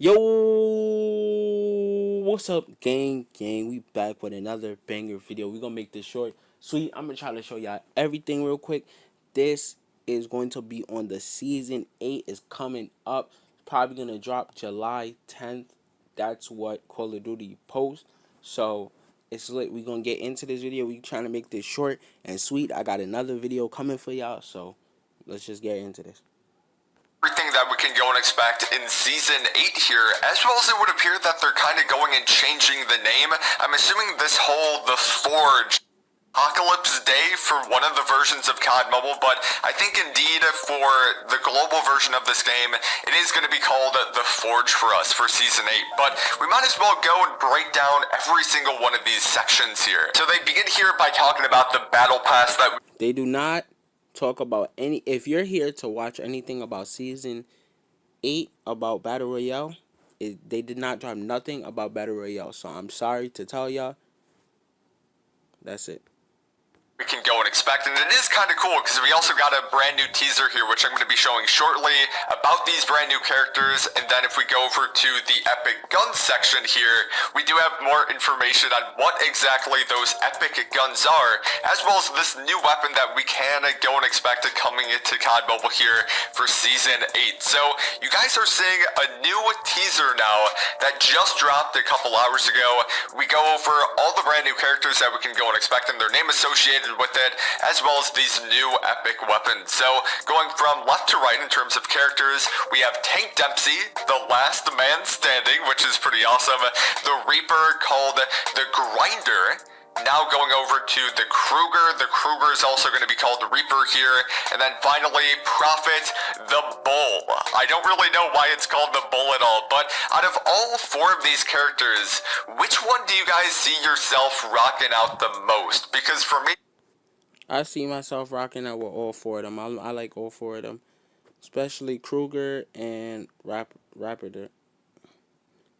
Yo, what's up, gang? We back with another banger video. We're gonna make this short, sweet. I'm gonna try to show y'all everything real quick. This is going to be on the season 8 is coming up. Probably gonna drop July 10th. That's what Call of Duty posts. So it's lit. We're gonna get into this video. We trying to make this short and sweet. I got another video coming for y'all. So let's just get into this. Everything that we can go and expect in Season 8 here, as well as it would appear that they're kind of going and changing the name. I'm assuming this whole The Forge Apocalypse Day for one of the versions of COD Mobile, but I think indeed for the global version of this game, it is going to be called The Forge for us for Season 8. But we might as well go and break down every single one of these sections here. So they begin here by talking about the Battle Pass that They do not talk about any. If you're here to watch anything about season 8 about battle royale, they did not drop nothing about battle royale. So I'm sorry to tell y'all. That's it. we can go and expect, and it is kind of cool because we also got a brand new teaser here, which I'm going to be showing shortly about these brand new characters. And then if we go over to the epic guns section here, we do have more information on what exactly those epic guns are, as well as this new weapon that we can go and expect coming into COD Mobile here for Season 8. So you guys are seeing a new teaser now that just dropped a couple hours ago. We go over all the brand new characters that we can go and expect and their name associated with it, as well as these new epic weapons. So going from left to right in terms of characters, we have Tank Dempsey, the last man standing, which is pretty awesome. The Reaper called the Grinder. Now going over to the Kruger. The Kruger is also going to be called the Reaper here. And then finally, Prophet the Bull. I don't really know why it's called the Bull at all, but out of all 4 of these characters, which one do you guys see yourself rocking out the most? Because for me, I see myself rocking out with all 4 of them. I like all 4 of them, especially Kruger and Raptor,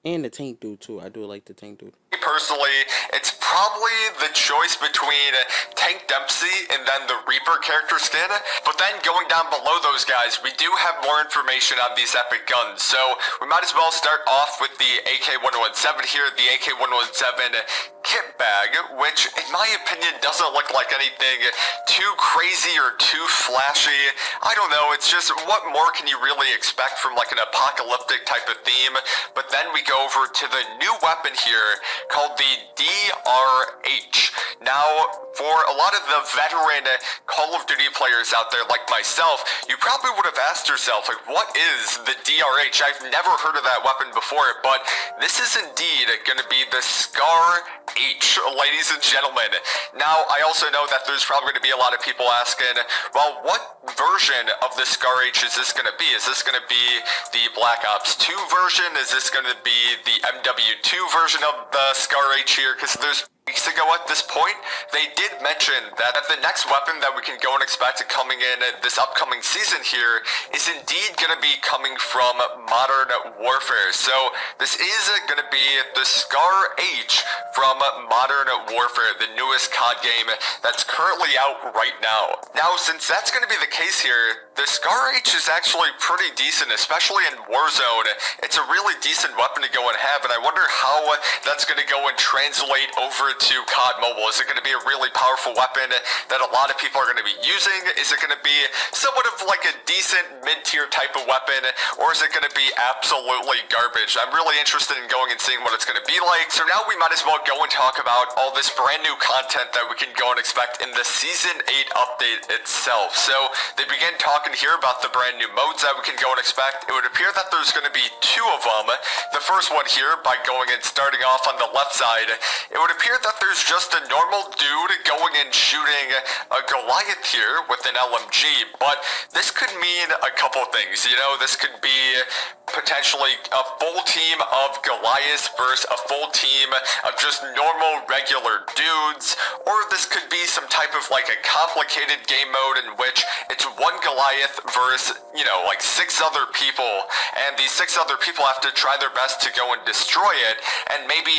and the tank dude too. I do like the tank dude. personally, it's probably the choice between Tank Dempsey and then the Reaper character skin. But then going down below those guys, we do have more information on these epic guns. So we might as well start off with the AK-117 here, the AK-117 kit bag, which in my opinion doesn't look like anything too crazy or too flashy. I don't know, it's just what more can you really expect from like an apocalyptic type of theme. But then we go over to the new weapon here called the DRH. Now, for a lot of the veteran Call of Duty players out there like myself, you probably would have asked yourself, like, what is the DRH? I've never heard of that weapon before, but this is indeed going to be the Scar H, ladies and gentlemen. Now, I also know that there's probably going to be a lot of people asking, well, what version of the Scar H is this going to be? Is this going to be the Black Ops 2 version? Is this going to be the MW2 version of the Scar H here? Because there's weeks ago at this point, they did mention that the next weapon that we can go and expect coming in this upcoming season here is indeed going to be coming from Modern Warfare. So this is going to be the Scar H from Modern Warfare, the newest COD game that's currently out right now. Now, since that's going to be the case here, the Scar H is actually pretty decent, especially in Warzone. It's a really decent weapon to go and have, and I wonder how that's going to go and translate over to COD Mobile. Is it going to be a really powerful weapon that a lot of people are going to be using? Is it going to be somewhat of like a decent mid-tier type of weapon, or is it going to be absolutely garbage? I'm really interested in going and seeing what it's going to be like. So now we might as well go and talk about all this brand new content that we can go and expect in the Season 8 update itself. So they begin talking here about the brand new modes that we can go and expect. It would appear that there's going to be 2 of them. The first one here, by going and starting off on the left side, it would appear that there's just a normal dude going and shooting a Goliath here with an LMG, but this could mean a couple things. You know, this could be potentially a full team of Goliaths versus a full team of just normal regular dudes, or this could be some type of like a complicated game mode in which it's one Goliath versus, you know, like 6 other people, and these 6 other people have to try their best to go and destroy it, and maybe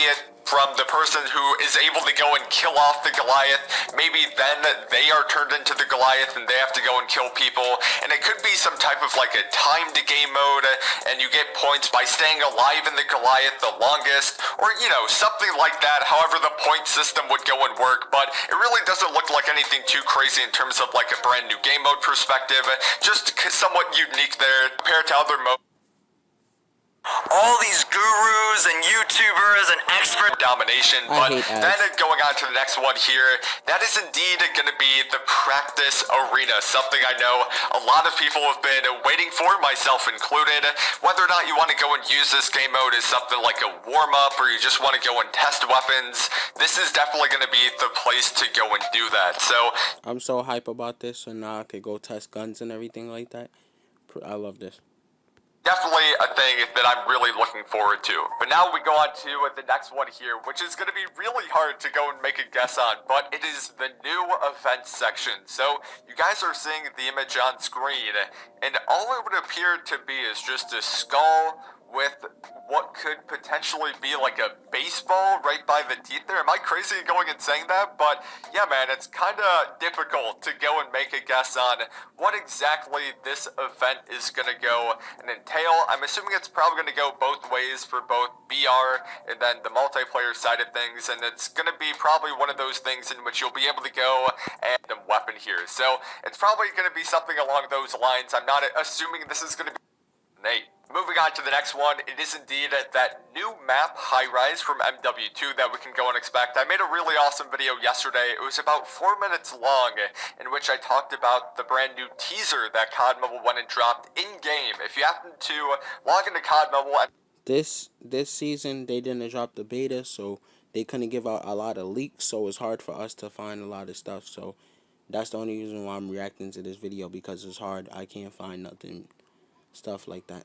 from the person who is able to go and kill off the Goliath. Maybe then they are turned into the Goliath and they have to go and kill people. And it could be some type of like a timed game mode, and you get points by staying alive in the Goliath the longest, or something like that. However the point system would go and work, but it really doesn't look like anything too crazy in terms of like a brand new game mode perspective. Just somewhat unique there compared to other modes. All these gurus and YouTubers and expert domination, but then going on to the next one here, that is indeed going to be the practice arena, something I know a lot of people have been waiting for, myself included. Whether or not you want to go and use this game mode as something like a warm-up, or you just want to go and test weapons, this is definitely going to be the place to go and do that. So I'm so hype about this, so now I could go test guns and everything like that. I love this. Definitely a thing that I'm really looking forward to. But now we go on to the next one here, which is going to be really hard to go and make a guess on, but it is the new events section. So you guys are seeing the image on screen, and all it would appear to be is just a skull with what could potentially be like a baseball right by the teeth there. Am I crazy going and saying that? But yeah, man, it's kind of difficult to go and make a guess on what exactly this event is going to go and entail. I'm assuming it's probably going to go both ways for both BR and then the multiplayer side of things, and it's going to be probably one of those things in which you'll be able to go and a weapon here. So it's probably going to be something along those lines. I'm not assuming this is going to be Nate. Moving on to the next one, it is indeed that new map, High Rise from MW2, that we can go and expect. I made a really awesome video yesterday. It was about 4 minutes long, in which I talked about the brand new teaser that COD Mobile went and dropped in-game. If you happen to log into COD Mobile and This season they didn't drop the beta, so they couldn't give out a lot of leaks, so it's hard for us to find a lot of stuff. So that's the only reason why I'm reacting to this video, because it's hard. I can't find nothing, stuff like that.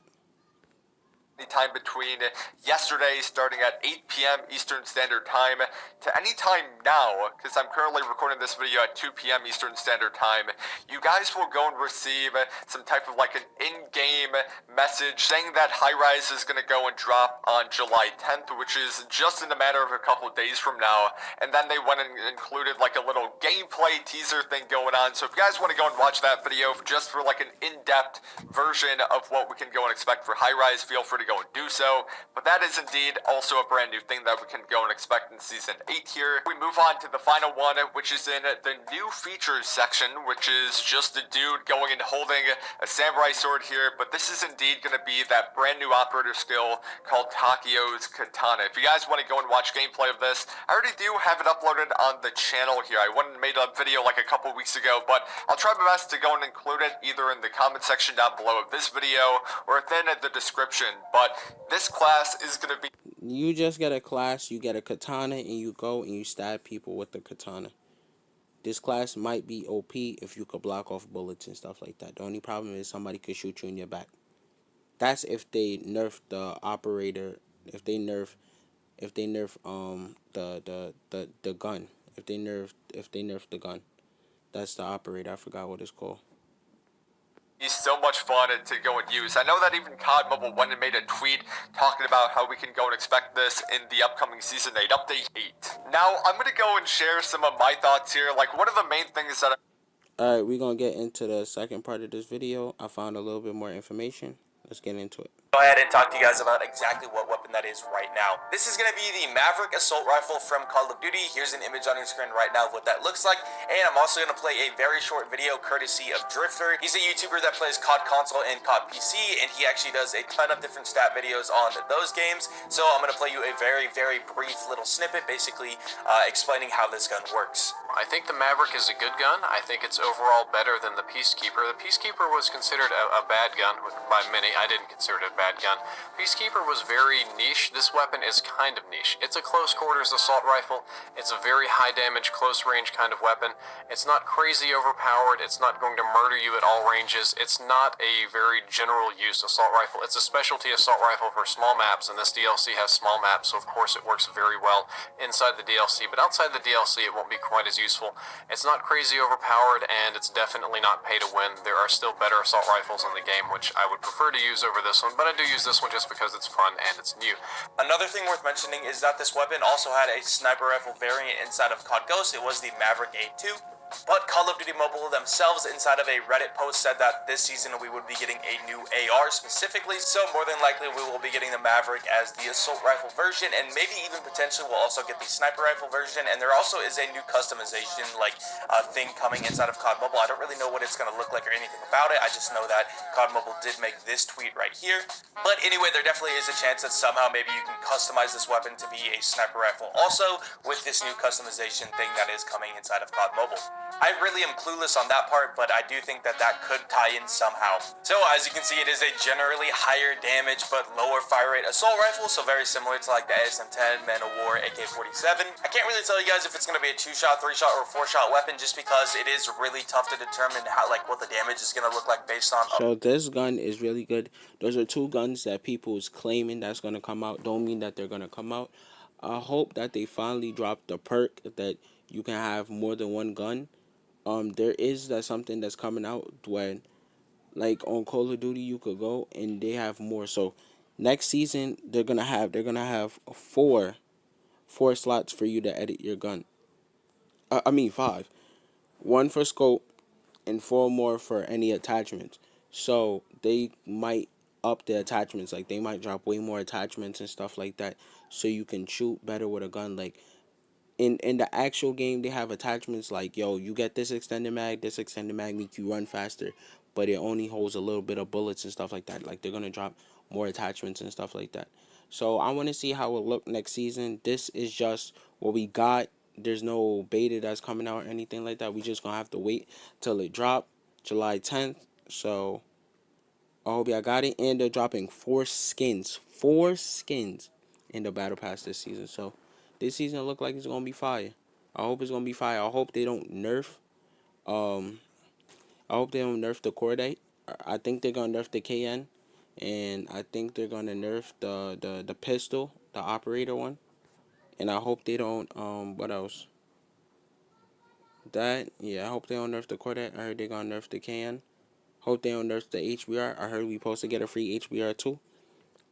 time between yesterday starting at 8 p.m. Eastern Standard Time to any time now, because I'm currently recording this video at 2 p.m. Eastern Standard Time, you guys will go and receive some type of like an in-game message saying that High Rise is going to go and drop on July 10th, which is just in a matter of a couple of days from now. And then they went and included like a little gameplay teaser thing going on. So if you guys want to go and watch that video just for like an in-depth version of what we can go and expect for High Rise, feel free to go and do so. But that is indeed also a brand new thing that we can go and expect in Season 8 here. We move on to the final one, which is in the new features section, which is just a dude going and holding a samurai sword here. But this is indeed going to be that brand new operator skill called Takio's Katana. If you guys want to go and watch gameplay of this, I already do have it uploaded on the channel here. I went and made a video like a couple weeks ago, but I'll try my best to go and include it either in the comment section down below of this video or within the description. But this class is going to be... You just get a class, you get a katana, and you go and you stab people with the katana. This class might be OP if you could block off bullets and stuff like that. The only problem is somebody could shoot you in your back. That's if they nerf the operator, if they nerf the gun. If they nerf the gun. That's the operator. I forgot what it's called. He's so much fun to go and use. I know that even COD Mobile went and made a tweet talking about how we can go and expect this in the upcoming Season 8 Update 8. Now, I'm going to go and share some of my thoughts here. Like, one of the main things that Alright, we're going to get into the second part of this video. I found a little bit more information. Let's get into it. Go ahead and talk to you guys about exactly what weapon that is right now. This is going to be the Maverick Assault Rifle from Call of Duty. Here's an image on your screen right now of what that looks like. And I'm also going to play a very short video courtesy of Drifter. He's a YouTuber that plays COD console and COD PC, and he actually does a ton of different stat videos on those games. So I'm going to play you a very, very brief little snippet, basically explaining how this gun works. I think the Maverick is a good gun. I think it's overall better than the Peacekeeper. The Peacekeeper was considered a bad gun by many. I didn't consider it a bad gun. Peacekeeper was very niche. This weapon is kind of niche. It's a close quarters assault rifle. It's a very high damage, close range kind of weapon. It's not crazy overpowered. It's not going to murder you at all ranges. It's not a very general use assault rifle. It's a specialty assault rifle for small maps, and this DLC has small maps, so of course it works very well inside the DLC. But outside the DLC, it won't be quite as useful. It's not crazy overpowered, and it's definitely not pay to win. There are still better assault rifles in the game, which I would prefer to use over this one, but I do use this one just because it's fun and it's new. Another thing worth mentioning is that this weapon also had a sniper rifle variant inside of COD Ghost. It was the Maverick A2. But Call of Duty Mobile themselves, inside of a Reddit post, said that this season we would be getting a new AR specifically, so more than likely we will be getting the Maverick as the assault rifle version, and maybe even potentially we'll also get the sniper rifle version, and there also is a new customization thing coming inside of COD Mobile. I don't really know what it's going to look like or anything about it, I just know that COD Mobile did make this tweet right here. But anyway, there definitely is a chance that somehow maybe you can customize this weapon to be a sniper rifle also, with this new customization thing that is coming inside of COD Mobile. I really am clueless on that part, but I do think that that could tie in somehow. So as you can see, it is a generally higher damage but lower fire rate assault rifle, so very similar to like the ASM-10, Man of War, AK-47. I can't really tell you guys if it's going to be a 2-shot, 3-shot, or 4-shot weapon, just because it is really tough to determine how what the damage is going to look like based on. So this gun is really good. Those are two guns that people is claiming that's gonna come out. Don't mean that they're gonna come out. I hope that they finally drop the perk that you can have more than one gun. There is that something that's coming out when, like on Call of Duty, you could go and they have more. So next season they're gonna have four slots for you to edit your gun. I mean five. One for scope and four more for any attachments. So they might up the attachments. Like they might drop way more attachments and stuff like that, so you can shoot better with a gun. Like in the actual game, they have attachments like, yo, you get this extended mag. This extended mag makes you run faster, but it only holds a little bit of bullets and stuff like that. Like they're gonna drop more attachments and stuff like that. So I want to see how it look next season. This is just what we got. There's no beta that's coming out or anything like that. We just gonna have to wait till it drop July 10th. So I hope y'all got it. And they're dropping four skins in the battle pass this season. So this season look like it's gonna be fire. I hope it's gonna be fire. I hope they don't nerf. Um, I hope they don't nerf the Cordite. I think they're gonna nerf the KN, and I think they're gonna nerf the pistol, the operator one. And I hope they don't. What else? That, yeah. I hope they don't nerf the Cordite. I heard they're gonna nerf the KN. Hope they don't nerf the HBR. I heard we supposed to get a free HBR too.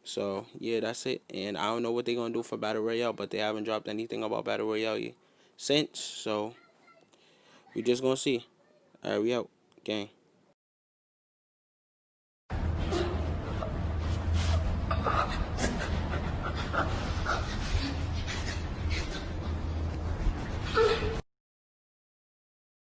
So yeah, that's it. And I don't know what they're gonna do for Battle Royale, but they haven't dropped anything about Battle Royale yet since. So we just gonna see. Alright, we out. Gang.